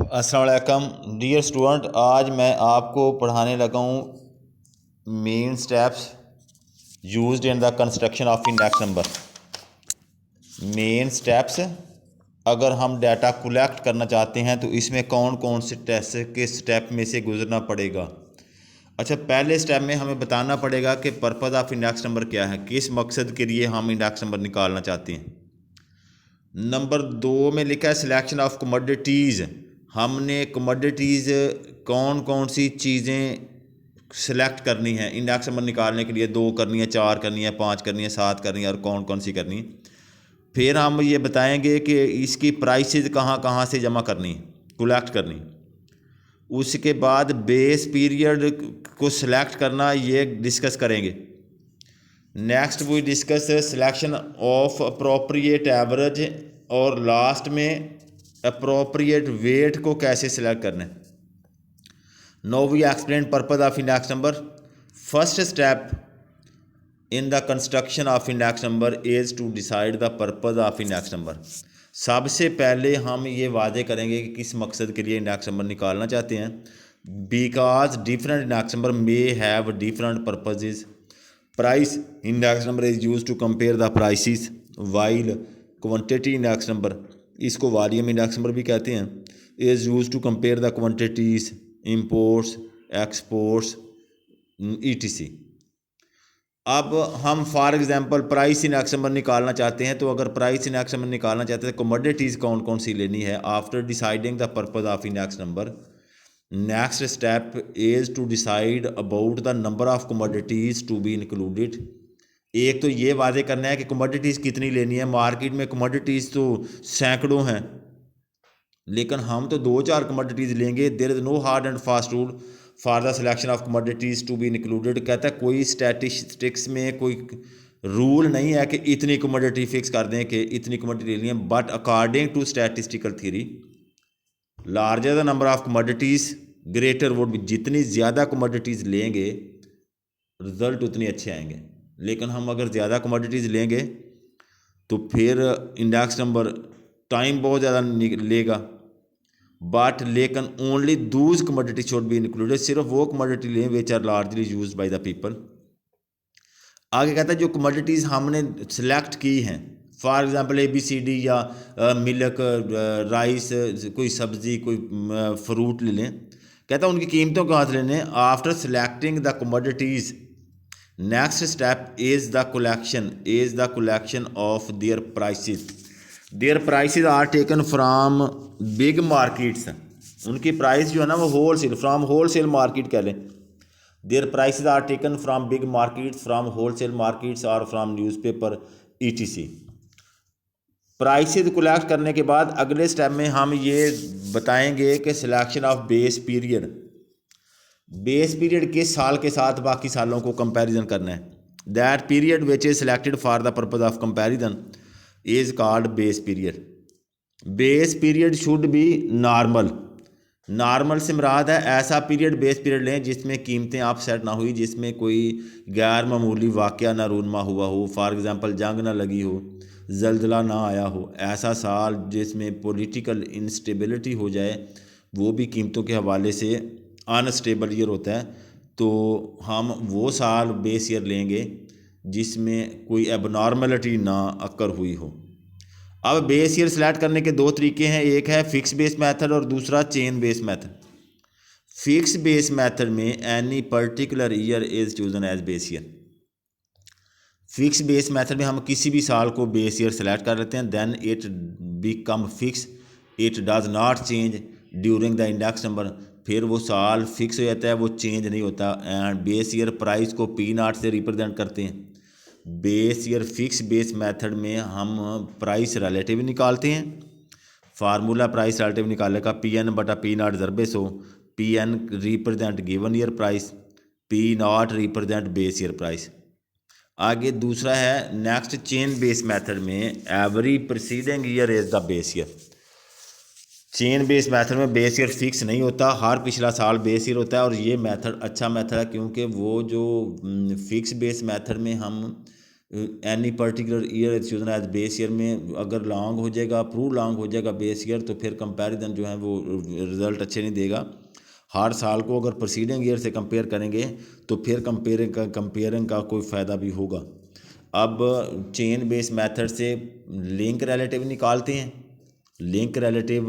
अस्सलाम वालेकुम dear student, आज मैं आपको पढ़ाने लगा हूँ main steps used in the construction of index number. Main steps, अगर हम डाटा कलेक्ट करना चाहते हैं तो इसमें कौन कौन से टेस्ट के स्टेप में से गुजरना पड़ेगा। अच्छा, पहले स्टेप में हमें बताना पड़ेगा कि पर्पज़ ऑफ इंडेक्स नंबर क्या है, किस मकसद के लिए हम इंडेक्स नंबर निकालना चाहते हैं। नंबर 2 में लिखा है सिलेक्शन ऑफ कमोडिटीज़। हमने कमोडिटीज़ कौन कौन सी चीज़ें सेलेक्ट करनी है इंडेक्स नंबर निकालने के लिए, 2 करनी है, 4 करनी है, 5 करनी है, 7 करनी है और कौन कौन सी करनी है। फिर हम ये बताएंगे कि इसकी प्राइसेस कहाँ कहाँ से जमा करनी, कलेक्ट करनी। उसके बाद बेस पीरियड को सिलेक्ट करना, ये डिस्कस करेंगे। Next we discuss selection of appropriate average, और लास्ट में अप्रोप्रिएट वेट को कैसे सिलेक्ट करना है। Now we explain purpose of index number. First step in the construction of index number is to decide the purpose of index number. सबसे पहले हम ये वादे करेंगे कि किस मकसद के लिए इंडेक्स नंबर निकालना चाहते हैं। Because different index number may have different purposes. Price index number is use to compare the prices, while quantity index number, इसको वॉल्यूम इंडेक्स नंबर भी कहते हैं, is use to compare the quantities, imports, exports, ETC. अब हम for example price index number निकालना चाहते हैं, तो अगर प्राइस इंडेक्स नंबर निकालना चाहते हैं तो कमोडिटीज़ कौन कौन सी लेनी है। After deciding the purpose of index number, next step is to decide about the number of commodities to be included. एक तो ये वादे करना है कि कमोडिटीज़ कितनी लेनी है। मार्केट में कमोडिटीज़ तो सैकड़ों हैं, लेकिन हम तो 2-4 कमोडिटीज़ लेंगे। There is no hard and fast rule for the selection of commodities to be included. कहता है कोई स्टैटिस्टिक्स में कोई रूल नहीं है कि इतनी कमोडिटी फिक्स कर दें कि इतनी कमोडिटी लेनी है। But according to statistical theory, larger the number of commodities greater would be. जितनी ज़्यादा कमोडिटीज़ लेंगे रिज़ल्ट उतने अच्छे आएंगे। लेकिन हम अगर ज़्यादा कमोडिटीज़ लेंगे तो फिर इंडेक्स नंबर टाइम बहुत ज़्यादा लेगा। बट लेकिन only those commodity should be included. सिर्फ वो कमोडिटी लें which are largely use by the people. आगे कहता है जो कमोडिटीज़ हमने सेलेक्ट की हैं, फॉर एग्जांपल ABCD या मिल्क, राइस, कोई सब्ज़ी, कोई फ्रूट ले लें। कहता है उनकी कीमतों कहाँ से लेने। After selecting the commodities, next step is the collection of their prices. Their prices are taken from big markets. उनकी प्राइस जो है ना वो होलसेल, फ्राम होलसेल मार्केट कह लें। Their prices are taken from big markets, from wholesale markets और from newspaper ETC। Prices collect करने के बाद अगले स्टेप में हम ये बताएंगे कि selection of base period. Base period किस साल के साथ बाकी सालों को कंपैरिजन करना है। That period which is selected for the purpose of comparison is called base period. Base period should be normal. Normal से मुराद है ऐसा पीरियड, बेस पीरियड लें जिसमें कीमतें अपसेट ना हुई, जिसमें कोई गैर मामूली वाक़या ना रूनमा हुआ हो। फॉर एग्ज़ाम्पल जंग ना लगी हो, जल्जला ना आया हो। ऐसा साल जिसमें पॉलिटिकल इंस्टेबिलिटी हो जाए, वो भी कीमतों के हवाले से अनस्टेबल ईयर होता है। तो हम वो साल बेस ईयर लेंगे जिसमें कोई एबनॉर्मलिटी ना अकर हुई हो। अब बेस ईयर सेलेक्ट करने के 2 तरीके हैं, एक है फिक्स बेस मेथड और दूसरा chain base method. Fix base method में any particular year is chosen as base year. Fix base method में हम किसी भी साल को बेस ईयर सेलेक्ट कर लेते हैं, then it become fix, it does not change during the index number. फिर वो साल फिक्स हो जाता है, वो चेंज नहीं होता। एंड बेस ईयर प्राइस को P0 से रिप्रेजेंट करते हैं। Base year fix base method में हम प्राइस रिलेटिव निकालते हैं। फार्मूला प्राइस रिलेटिव निकालने का PN/P0 ज़रबे 100। PN represent given year price, P0 represent base year price. आगे दूसरा है नेक्स्ट चेन बेस मेथड में every preceding year is the base year. Chain base method में बेस ईयर फिक्स नहीं होता, हर पिछला साल बेस ईयर होता है। और ये मेथड अच्छा मेथड है क्योंकि वो जो फिक्स बेस मेथड में हम any particular year is chosen as base year में अगर लॉन्ग हो जाएगा, प्रूव लॉन्ग हो जाएगा बेस ईयर, तो फिर कंपैरिजन जो है वो रिज़ल्ट अच्छे नहीं देगा। हर साल को अगर प्रीसीडिंग ईयर से कंपेयर करेंगे तो फिर कंपेयरिंग का कोई फ़ायदा भी होगा। अब चेन बेस मेथड से लिंक रिलेटिव निकालते हैं। लिंक रिलेटिव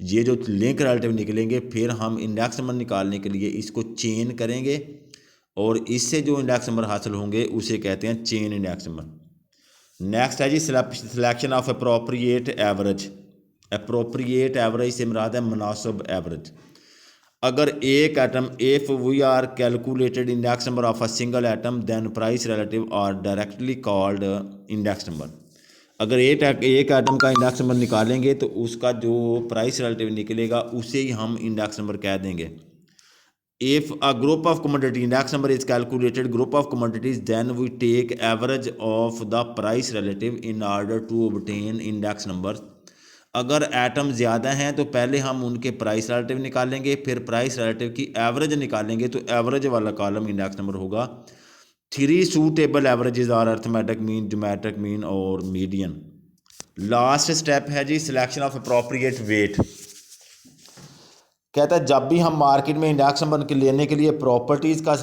ये जो लिंक रिलेटिव निकलेंगे फिर हम इंडेक्स नंबर निकालने के लिए इसको चेन करेंगे और इससे जो इंडेक्स नंबर हासिल होंगे उसे कहते हैं चेन इंडेक्स नंबर। नेक्स्ट है जी selection of appropriate average. Appropriate average से मुराद है मुनासिब एवरेज। अगर एक item if we are calculated index number of a single item then price relative are directly called index number. अगर एक एटम का इंडेक्स नंबर निकालेंगे तो उसका जो प्राइस रिलेटिव निकलेगा उसे ही हम इंडेक्स नंबर कह देंगे। If a group of commodity index number is calculated group of commodities then we take average of the price relative in order to obtain index number. अगर एटम ज़्यादा हैं तो पहले हम उनके प्राइस रिलेटिव निकालेंगे, फिर प्राइस रिलेटिव की एवरेज निकालेंगे, तो एवरेज वाला कॉलम इंडेक्स नंबर होगा। 3 suitable averages are arithmetic mean, geometric mean और मीडियन। लास्ट स्टेप है जी सिलेक्शन ऑफ अप्रोप्रिएट वेट। कहता है जब भी हम मार्केट में इंडेक्स नंबर लेने के लिए प्रॉपर्टीज़ का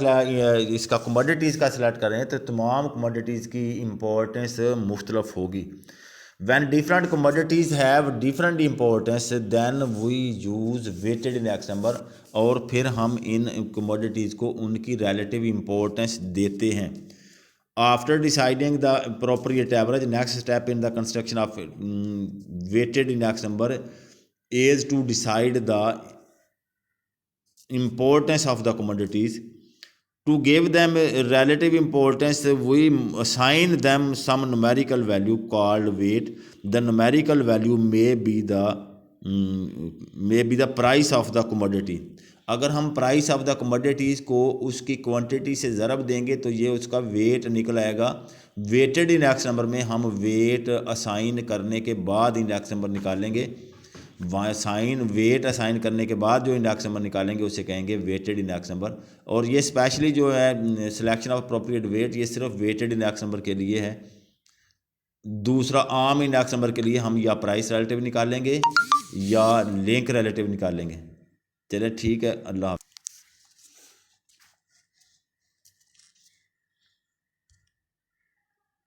इसका कमोडिटीज़ का सिलेक्ट करें तो तमाम कमोडिटीज़ की इम्पोर्टेंस मुख्तलिफ होगी। When different commodities have different importance then we use weighted index number और फिर हम इन commodities को उनकी relative importance देते हैं। After deciding the appropriate average, next step in the construction of weighted index number is to decide the importance of the commodities. To give them relative importance, we assign them some numerical value called weight. The numerical value may be the price of the commodity. अगर हम price of the commodities को उसकी quantity से ज़रब देंगे तो ये उसका wait निकल आएगा। वेटेड इंडेक्स नंबर में हम वेट असाइन करने के बाद इंडेक्स नंबर निकालेंगे। वेट असाइन करने के बाद जो इंडेक्स नंबर निकालेंगे उसे कहेंगे वेटेड इंडेक्स नंबर। और ये स्पेशली जो है सिलेक्शन ऑफ अप्रोप्रिएट वेट ये सिर्फ वेटेड इंडेक्स नंबर के लिए है। दूसरा आम इंडेक्स नंबर के लिए हम या प्राइस रिलेटिव निकालेंगे या लिंक रिलेटिव निकालेंगे। चलिए ठीक है, अल्लाह।